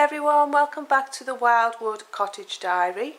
everyone, welcome back to the Wildwood Cottage Diary.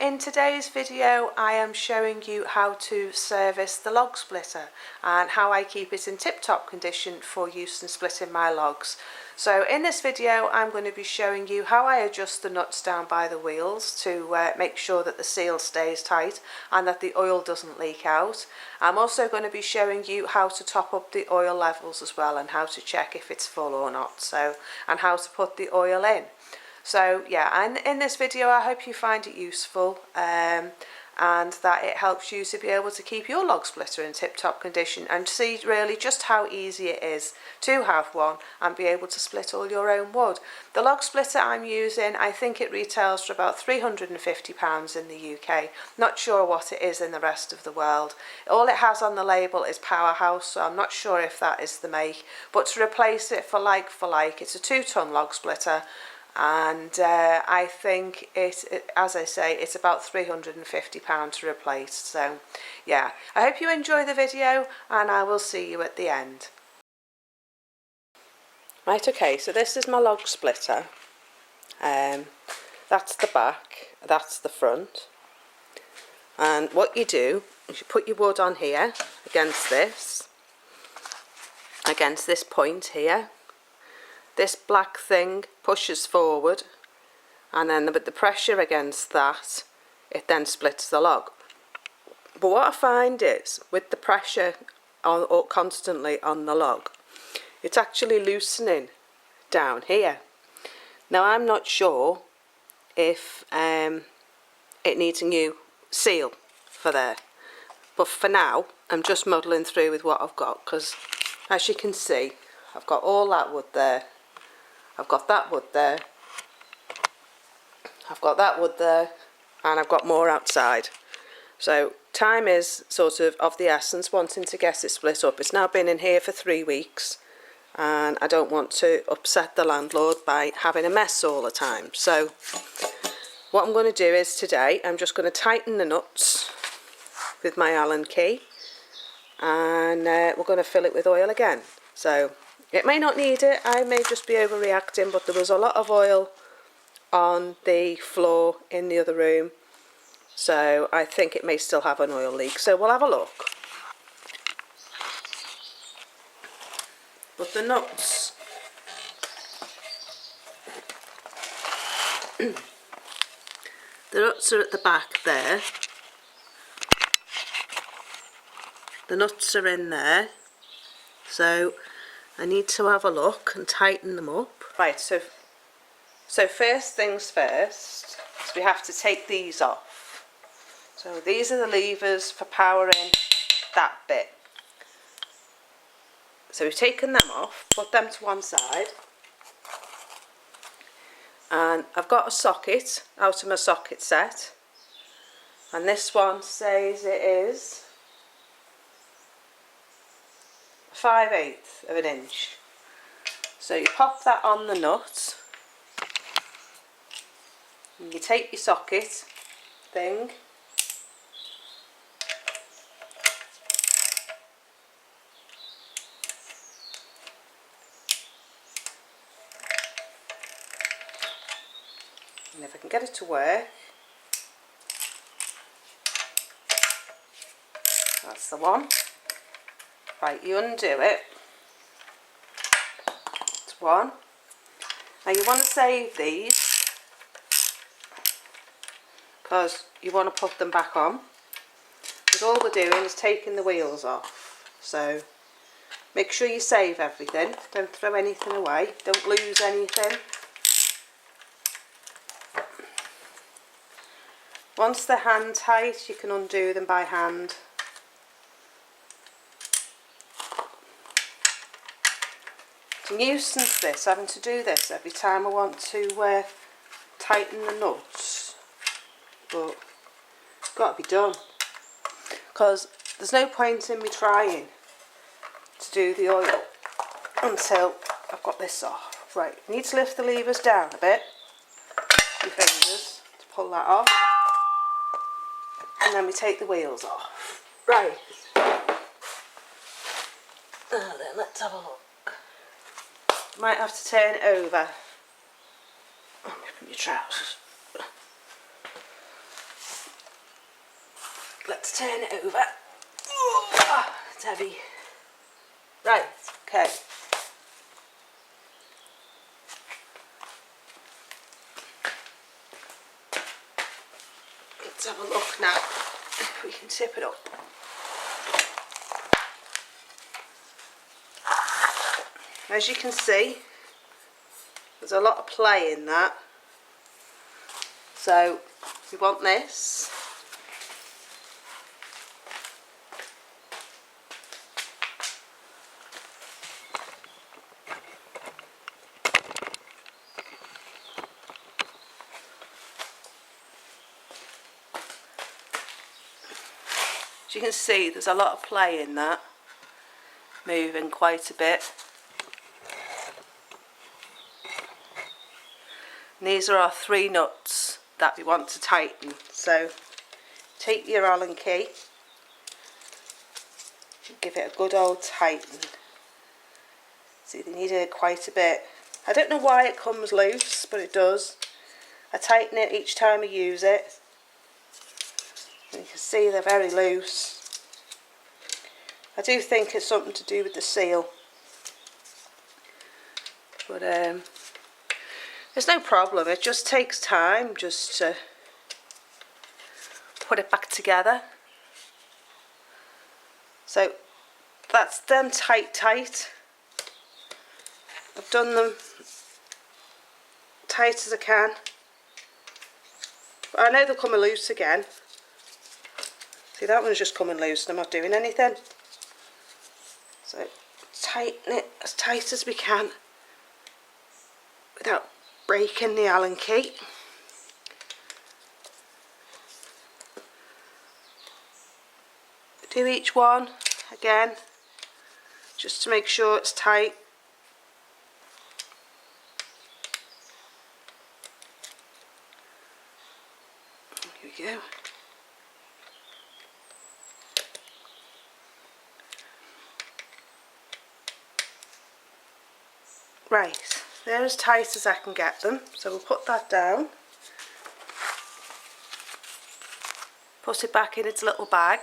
In today's video I am showing you how to service the log splitter and how I keep it in tip-top condition for use in splitting my logs. So in this video I'm going to be showing you how I adjust the nuts down by the wheels to make sure that the seal stays tight and that the oil doesn't leak out. I'm also going to be showing you how to top up the oil levels as well and how to check if it's full or not, and how to put the oil in. So yeah, and in this video I hope you find it useful and that it helps you to be able to keep your log splitter in tip-top condition and see really just how easy it is to have one and be able to split all your own wood. The log splitter I'm using, I think it retails for about £350 in the UK. Not sure what it is in the rest of the world. All it has on the label is Powerhouse, so I'm not sure if that is the make, but to replace it for like, it's a 2-ton log splitter. And I think as I say, it's about £350 to replace. So yeah, I hope you enjoy the video and I will see you at the end. Right, okay, so this is my log splitter. That's the back, that's the front. And what you do is you put your wood on here against this point here. This black thing pushes forward, and then with the pressure against that, it then splits the log. But what I find is, with the pressure constantly on the log, it's actually loosening down here. Now I'm not sure if it needs a new seal for there, but for now I'm just muddling through with what I've got, because as you can see I've got all that wood there. I've got that wood there, I've got that wood there, and I've got more outside. So time is sort of the essence, wanting to get it split up. It's now been in here for 3 weeks and I don't want to upset the landlord by having a mess all the time. So what I'm going to do is today I'm just going to tighten the nuts with my Allen key, and we're going to fill it with oil again. So it may not need it, I may just be overreacting, but there was a lot of oil on the floor in the other room, so I think it may still have an oil leak, so we'll have a look. But the nuts, the nuts are at the back there, the nuts are in there, so I need to have a look and tighten them up. Right, so first things first, is we have to take these off. So these are the levers for powering that bit. So we've taken them off, put them to one side, and I've got a socket out of my socket set, and this one says it is 5/8 of an inch. So you pop that on the nut and you take your socket thing and if I can get it to work, that's the one. Right, you undo it. It's one. Now you want to save these because you want to put them back on. Because all we're doing is taking the wheels off. So make sure you save everything. Don't throw anything away. Don't lose anything. Once they're hand tight, you can undo them by hand. It's a nuisance this, having to do this every time I want to tighten the nuts, but it's got to be done, because there's no point in me trying to do the oil until I've got this off. Right, you need to lift the levers down a bit, your fingers, to pull that off, and then we take the wheels off. Right, then let's have a look. Might have to turn it over your trousers. Let's turn it over. Oh, it's heavy. Right, okay. Let's have a look now if we can tip it up. As you can see, there's a lot of play in that. So we want this. As you can see, there's a lot of play in that, moving quite a bit. And these are our 3 nuts that we want to tighten. So take your Allen key, give it a good old tighten. See, they need it quite a bit. I don't know why it comes loose, but it does. I tighten it each time I use it. And you can see they're very loose. I do think it's something to do with the seal. But there's no problem. It just takes time just to put it back together. So that's them tight. I've done them tight as I can. But I know they're coming loose again. See, that one's just coming loose and I'm not doing anything. So tighten it as tight as we can without breaking the Allen key. Do each one again just to make sure it's tight. Here we go. Right, they're as tight as I can get them, so we'll put that down. Put it back in its little bag,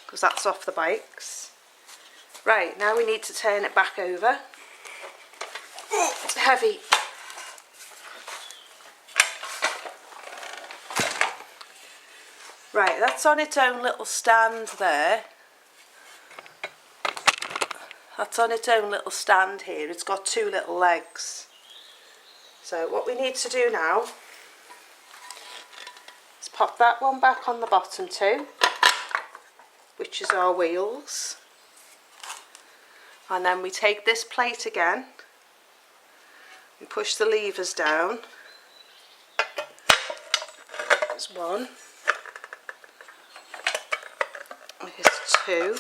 because that's off the bikes. Right, now we need to turn it back over. Oh, it's heavy. Right, that's on its own little stand there. That's on its own little stand here. It's got 2 little legs. So what we need to do now is pop that one back on the bottom too, which is our wheels. And then we take this plate again and push the levers down. There's 1. There's 2.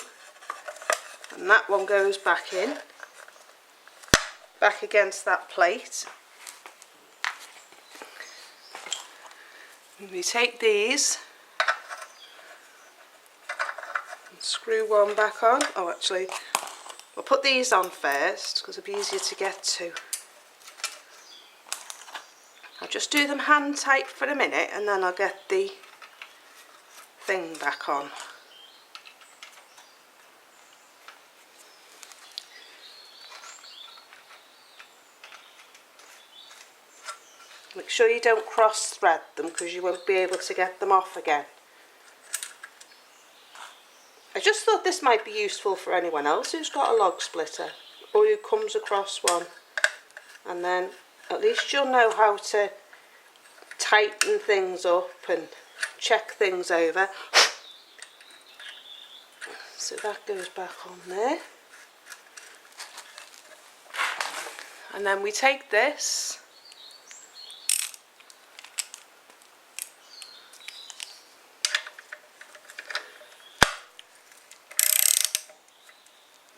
And that one goes back in, back against that plate. And we take these and screw one back on. Oh, actually, we'll put these on first because it'll be easier to get to. I'll just do them hand tight for a minute and then I'll get the thing back on. Make sure you don't cross thread them because you won't be able to get them off again. I just thought this might be useful for anyone else who's got a log splitter or who comes across one, and then at least you'll know how to tighten things up and check things over. So that goes back on there, and then we take this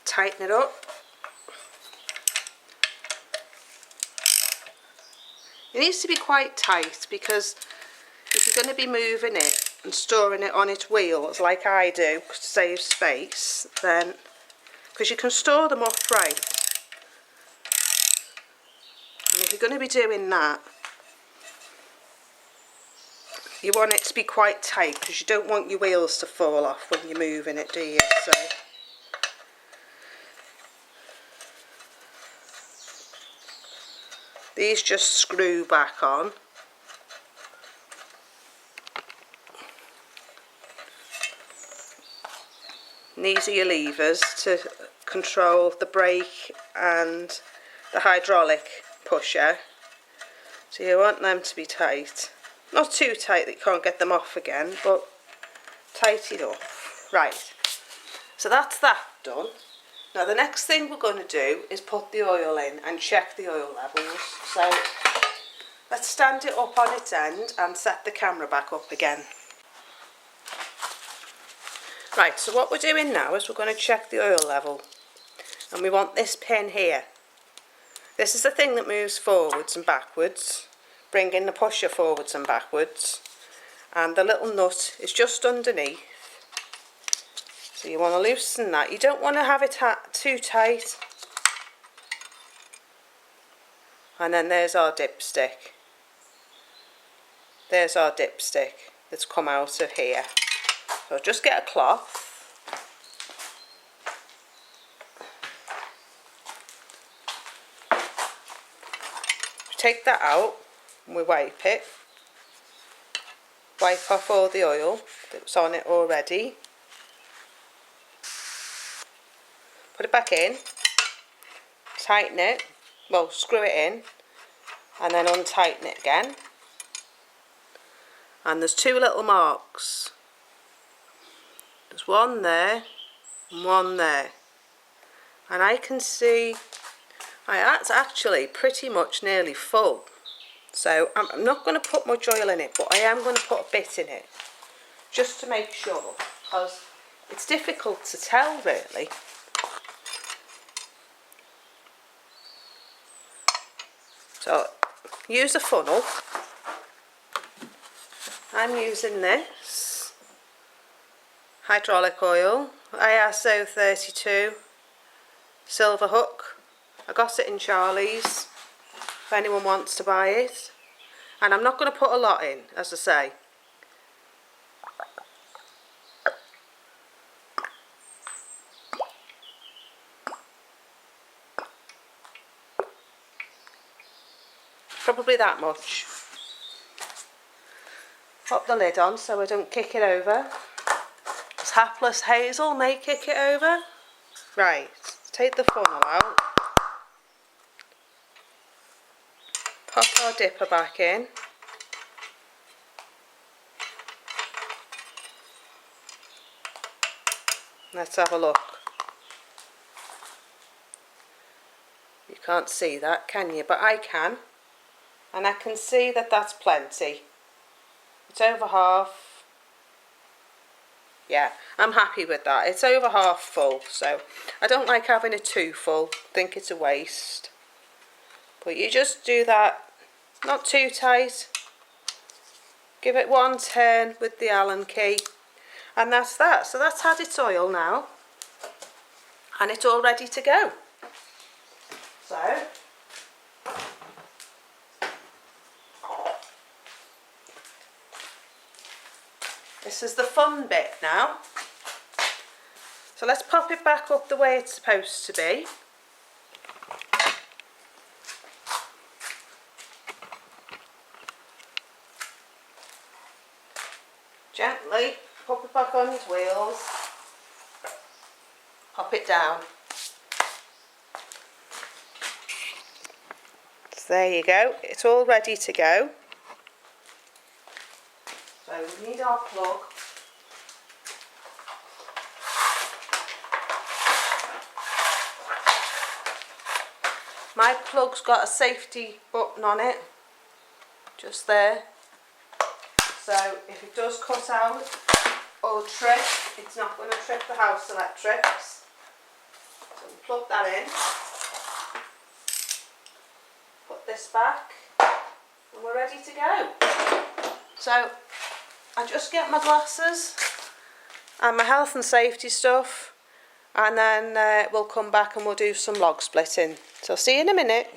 tighten it up. It needs to be quite tight because if you're going to be moving it and storing it on its wheels like I do to save space, then because you can store them upright, and if you're going to be doing that, you want it to be quite tight because you don't want your wheels to fall off when you're moving it, do you? So these just screw back on. And these are your levers to control the brake and the hydraulic pusher. So you want them to be tight. Not too tight that you can't get them off again, but tight enough. Right, so that's that done. Now the next thing we're going to do is put the oil in and check the oil levels. So let's stand it up on its end and set the camera back up again. Right, so what we're doing now is we're going to check the oil level. And we want this pin here. This is the thing that moves forwards and backwards, bringing the pusher forwards and backwards. And the little nut is just underneath. So you want to loosen that. You don't want to have it too tight. And then there's our dipstick. There's our dipstick that's come out of here. So just get a cloth. Take that out and we wipe it. Wipe off all the oil that's on it already. Put it back in. Tighten it. Well, screw it in. And then untighten it again. And there's two little marks. There's one there and one there. And I can see that's actually pretty much nearly full. So I'm not going to put much oil in it, but I am going to put a bit in it. Just to make sure, because it's difficult to tell really. So use a funnel. I'm using this hydraulic oil, ISO 32 silver hook. I got it in Charlie's if anyone wants to buy it. And I'm not going to put a lot in, as I say. Probably that much. Pop the lid on so I don't kick it over. This hapless Hazel may kick it over. Right, take the funnel out. Pop our dipper back in. Let's have a look. You can't see that, can you? But I can. And I can see that that's plenty. It's over half. Yeah, I'm happy with that. It's over half full, so I don't like having it too full. I think it's a waste. But you just do that, not too tight. Give it one turn with the Allen key. And that's that. So that's had its oil now. And it's all ready to go. So this is the fun bit now. So let's pop it back up the way it's supposed to be. Gently pop it back on its wheels. Pop it down. So there you go. It's all ready to go. So we need our plug. My plug's got a safety button on it, just there. So if it does cut out or trip, it's not going to trip the house electrics. So we plug that in. Put this back and we're ready to go. So I just get my glasses and my health and safety stuff, and then we'll come back and we'll do some log splitting. So see you in a minute.